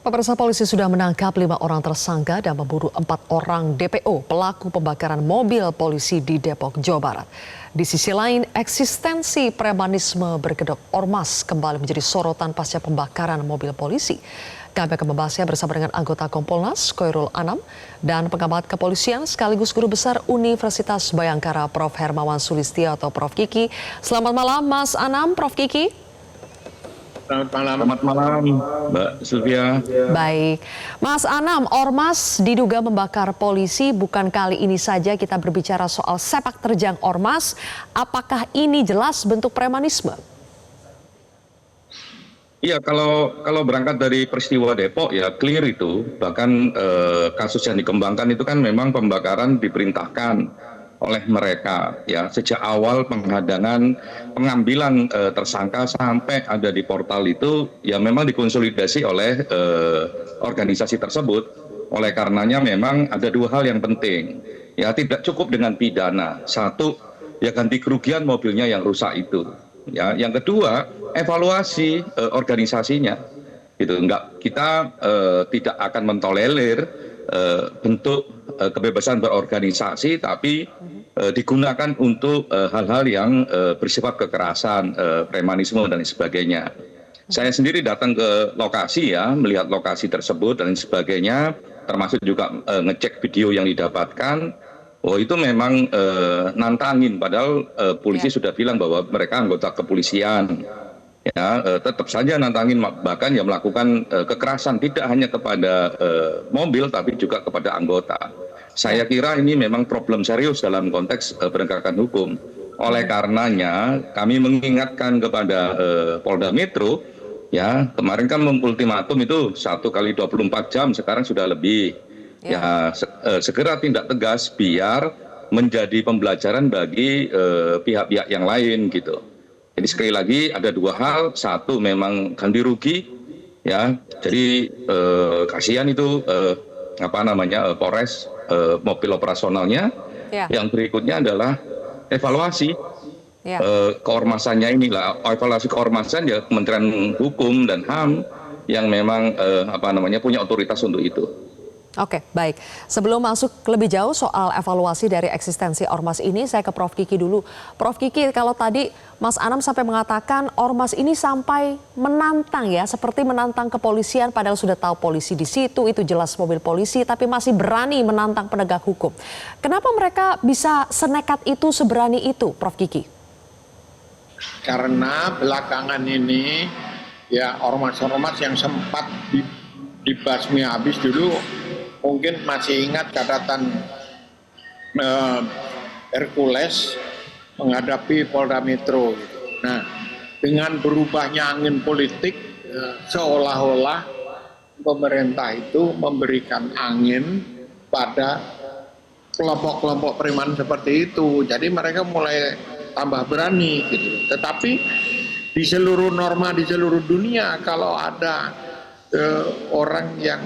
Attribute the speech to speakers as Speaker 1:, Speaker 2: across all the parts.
Speaker 1: Pemirsa, polisi sudah menangkap 5 orang tersangka dan memburu 4 orang DPO pelaku pembakaran mobil polisi di Depok, Jawa Barat. Di sisi lain, eksistensi premanisme berkedok ormas kembali menjadi sorotan pasca pembakaran mobil polisi. Kami akan membahasnya bersama dengan anggota Kompolnas, Khoirul Anam, dan pengamat kepolisian sekaligus Guru Besar Universitas Bhayangkara, Prof. Hermawan Sulistyo atau Prof. Kiki. Selamat malam, Mas Anam, Prof. Kiki.
Speaker 2: Selamat malam, Mbak Sylvia.
Speaker 1: Baik, Mas Anam, ormas diduga membakar polisi. Bukan kali ini saja kita berbicara soal sepak terjang ormas. Apakah ini jelas bentuk premanisme?
Speaker 2: Iya, kalau berangkat dari peristiwa Depok ya clear itu. Bahkan kasus yang dikembangkan itu kan memang pembakaran diperintahkan oleh mereka ya sejak awal penghadangan pengambilan tersangka sampai ada di portal itu ya memang dikonsolidasi oleh organisasi tersebut. Oleh karenanya memang ada 2 hal yang penting ya, tidak cukup dengan pidana. Satu, ya ganti kerugian mobilnya yang rusak itu ya. Yang kedua, evaluasi organisasinya gitu. Kita tidak akan mentolerir bentuk kebebasan berorganisasi tapi digunakan untuk hal-hal yang bersifat kekerasan, premanisme dan sebagainya. Saya sendiri datang ke lokasi ya, melihat lokasi tersebut dan sebagainya, termasuk juga ngecek video yang didapatkan. Oh, itu memang nantangin, padahal polisi sudah bilang bahwa mereka anggota kepolisian. Ya, tetap saja nantangin, bahkan ya melakukan kekerasan tidak hanya kepada mobil tapi juga kepada anggota. Saya kira ini memang problem serius dalam konteks penegakan hukum. Oleh karenanya kami mengingatkan kepada Polda Metro ya, kemarin kan ultimatum itu 1 kali 24 jam, sekarang sudah lebih. Ya, segera tindak tegas biar menjadi pembelajaran bagi pihak-pihak yang lain gitu. Jadi sekali lagi ada 2 hal, satu memang ganti rugi ya, jadi kasihan itu Polres mobil operasionalnya. Yang berikutnya adalah evaluasi keormasannya inilah, evaluasi keormasan ya Kementerian Hukum dan HAM yang memang punya otoritas untuk itu.
Speaker 1: Oke, baik. Sebelum masuk lebih jauh soal evaluasi dari eksistensi ormas ini, saya ke Prof. Kiki dulu. Prof. Kiki, kalau tadi Mas Anam sampai mengatakan ormas ini sampai menantang ya, seperti menantang kepolisian padahal sudah tahu polisi di situ, itu jelas mobil polisi, tapi masih berani menantang penegak hukum. Kenapa mereka bisa senekat itu, seberani itu, Prof. Kiki?
Speaker 3: Karena belakangan ini ya ormas-ormas yang sempat dibasmi habis dulu, mungkin masih ingat catatan Hercules menghadapi Polda Metro. Nah, dengan berubahnya angin politik, seolah-olah pemerintah itu memberikan angin pada kelompok-kelompok preman seperti itu. Jadi mereka mulai tambah berani gitu. Tetapi di seluruh norma di seluruh dunia, kalau ada orang yang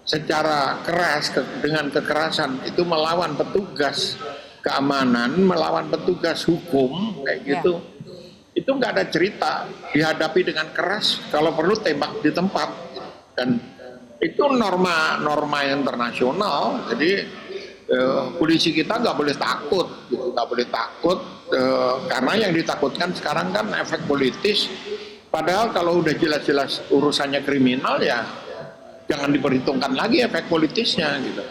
Speaker 3: secara keras dengan kekerasan itu melawan petugas keamanan, melawan petugas hukum kayak gitu, itu nggak ada cerita, dihadapi dengan keras, kalau perlu tembak di tempat. Dan itu norma internasional. Jadi polisi kita nggak boleh takut gitu, nggak boleh takut karena yang ditakutkan sekarang kan efek politis. Padahal kalau udah jelas-jelas urusannya kriminal ya jangan diperhitungkan lagi efek politisnya gitu.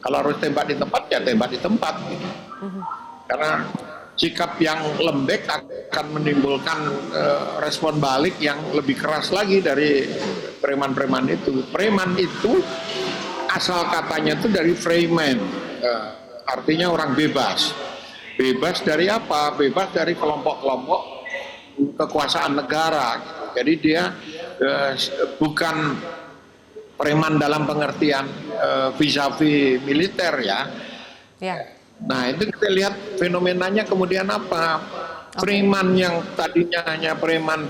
Speaker 3: Kalau harus tembak di tempat ya tembak di tempat gitu. Karena sikap yang lembek akan menimbulkan respon balik yang lebih keras lagi dari preman-preman itu. Preman itu asal katanya itu dari freeman, artinya orang bebas. Bebas dari apa? Bebas dari kelompok-kelompok kekuasaan negara gitu. Jadi dia bukan preman dalam pengertian vis-a-vis militer ya. Nah, itu kita lihat fenomenanya kemudian apa? Preman yang tadinya hanya preman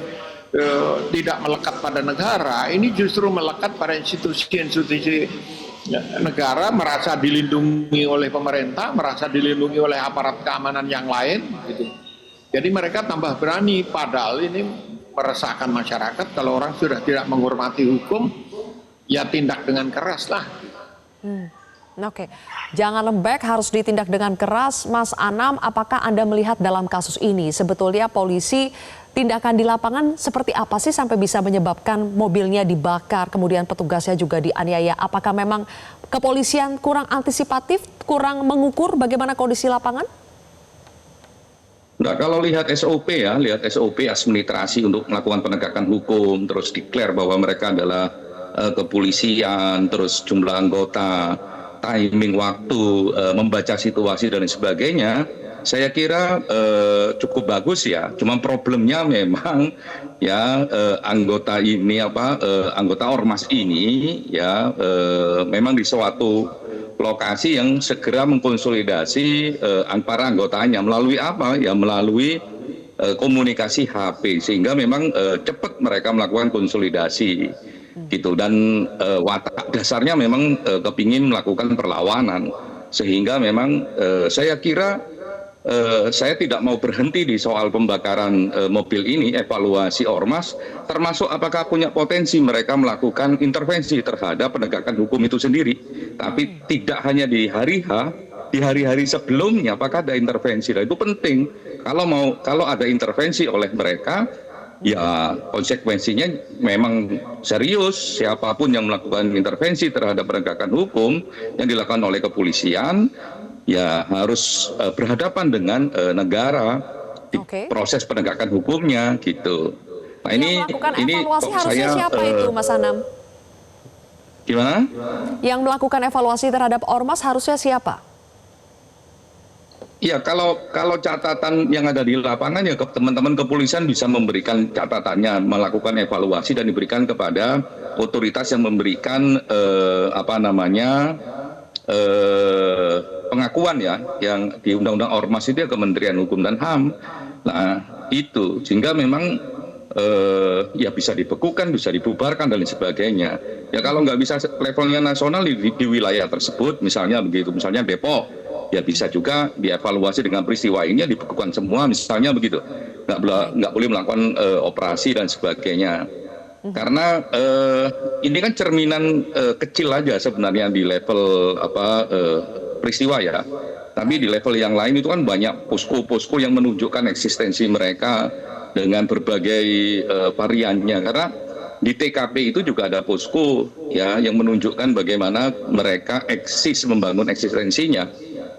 Speaker 3: tidak melekat pada negara, ini justru melekat pada institusi-institusi negara, merasa dilindungi oleh pemerintah, merasa dilindungi oleh aparat keamanan yang lain gitu. Jadi mereka tambah berani, padahal ini meresahkan masyarakat kalau orang sudah tidak menghormati hukum. ya tindak dengan keras lah.
Speaker 1: Oke, jangan lembek, harus ditindak dengan keras. Mas Anam, apakah Anda melihat dalam kasus ini sebetulnya polisi tindakan di lapangan seperti apa sih sampai bisa menyebabkan mobilnya dibakar, kemudian petugasnya juga dianiaya? Apakah memang kepolisian kurang antisipatif, kurang mengukur bagaimana kondisi lapangan?
Speaker 2: Nah, kalau lihat SOP ya, lihat SOP administrasi untuk melakukan penegakan hukum, terus declare bahwa mereka adalah kepolisian, terus jumlah anggota, timing waktu, membaca situasi dan sebagainya, saya kira cukup bagus ya. Cuma problemnya memang ya anggota ini anggota ormas ini ya memang di suatu lokasi yang segera mengkonsolidasi para anggotanya melalui apa ya, melalui komunikasi HP, sehingga memang cepat mereka melakukan konsolidasi gitu. Dan watak dasarnya memang kepingin melakukan perlawanan, sehingga memang saya kira saya tidak mau berhenti di soal pembakaran mobil ini, evaluasi ormas, termasuk apakah punya potensi mereka melakukan intervensi terhadap penegakan hukum itu sendiri. Tapi tidak hanya di hari H, di hari-hari sebelumnya apakah ada intervensi. Nah, itu penting. Kalau ada intervensi oleh mereka, ya konsekuensinya memang serius. Siapapun yang melakukan intervensi terhadap penegakan hukum yang dilakukan oleh kepolisian, ya harus berhadapan dengan negara di proses penegakan hukumnya gitu. Nah,
Speaker 1: yang melakukan evaluasi harusnya siapa itu, Mas Anam?
Speaker 2: Gimana?
Speaker 1: Yang melakukan evaluasi terhadap ormas harusnya siapa?
Speaker 2: Ya, kalau catatan yang ada di lapangan ya teman-teman kepolisian bisa memberikan catatannya, melakukan evaluasi dan diberikan kepada otoritas yang memberikan pengakuan ya, yang di Undang-Undang Ormas itu ya Kementerian Hukum dan HAM. Nah, itu sehingga memang ya bisa dibekukan, bisa dibubarkan dan lain sebagainya. Ya kalau nggak bisa levelnya nasional di wilayah tersebut, misalnya begitu, misalnya Depok, ya bisa juga dievaluasi dengan peristiwa ini, ya dibekukan semua, misalnya begitu. Nggak boleh melakukan operasi dan sebagainya. Karena ini kan cerminan kecil aja sebenarnya di level peristiwa ya. Tapi di level yang lain itu kan banyak posko-posko yang menunjukkan eksistensi mereka dengan berbagai variannya. Karena di TKP itu juga ada posko ya yang menunjukkan bagaimana mereka eksis membangun eksistensinya.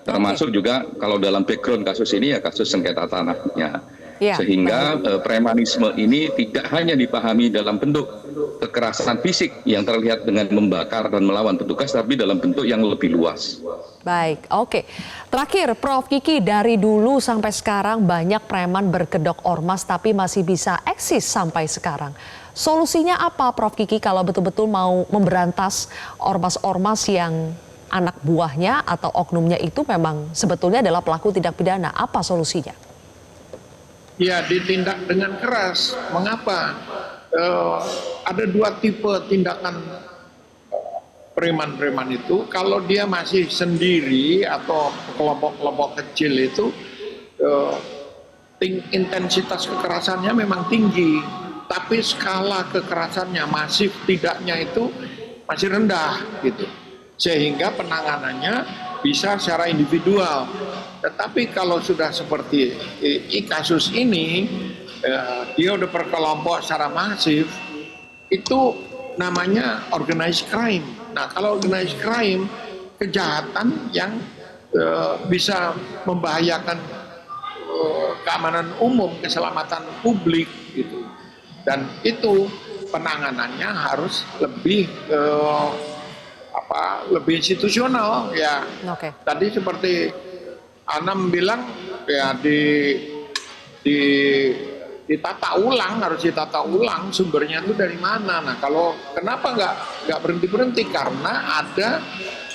Speaker 2: Termasuk juga kalau dalam background kasus ini ya kasus sengketa tanahnya. Ya, sehingga premanisme ini tidak hanya dipahami dalam bentuk kekerasan fisik yang terlihat dengan membakar dan melawan petugas, tapi dalam bentuk yang lebih luas.
Speaker 1: Baik, oke. Terakhir, Prof Kiki, dari dulu sampai sekarang banyak preman berkedok ormas tapi masih bisa eksis sampai sekarang. Solusinya apa, Prof Kiki, kalau betul-betul mau memberantas ormas-ormas yang anak buahnya atau oknumnya itu memang sebetulnya adalah pelaku tindak pidana? Apa solusinya?
Speaker 3: Ya, ditindak dengan keras. Mengapa? Ada dua tipe tindakan preman-preman itu. Kalau dia masih sendiri atau kelompok-kelompok kecil itu, intensitas kekerasannya memang tinggi, tapi skala kekerasannya masif tidaknya itu masih rendah gitu. Sehingga penanganannya bisa secara individual. Tetapi kalau sudah seperti kasus ini, dia udah berkelompok secara masif, itu namanya organized crime. Nah, kalau organized crime, kejahatan yang bisa membahayakan keamanan umum, keselamatan publik gitu. Dan itu penanganannya harus lebih lebih institusional ya. Tadi seperti Anam bilang ya ditata ulang, harus ditata ulang sumbernya itu dari mana. Nah, kalau kenapa nggak berhenti karena ada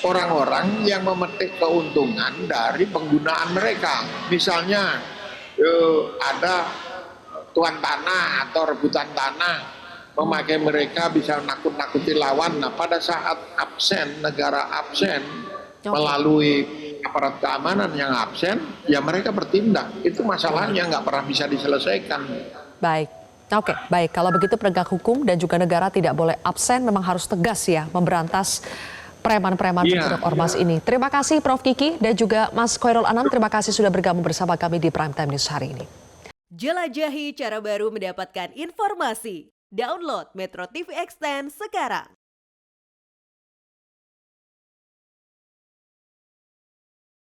Speaker 3: orang-orang yang memetik keuntungan dari penggunaan mereka. Misalnya ada tuan tanah atau rebutan tanah, memakai mereka bisa nakut-nakuti lawan. Nah, pada saat absen, negara absen melalui aparat keamanan yang absen, ya mereka bertindak. Itu masalahnya nggak pernah bisa diselesaikan.
Speaker 1: Baik. Oke, baik. Kalau begitu penegak hukum dan juga negara tidak boleh absen, memang harus tegas ya memberantas preman-preman
Speaker 3: Iya.
Speaker 1: berkedok ormas ini. Terima kasih Prof. Kiki dan juga Mas Khairul Anam. Terima kasih sudah bergabung bersama kami di Prime Time News hari ini.
Speaker 4: Jelajahi cara baru mendapatkan informasi. Download Metro TV Extend sekarang.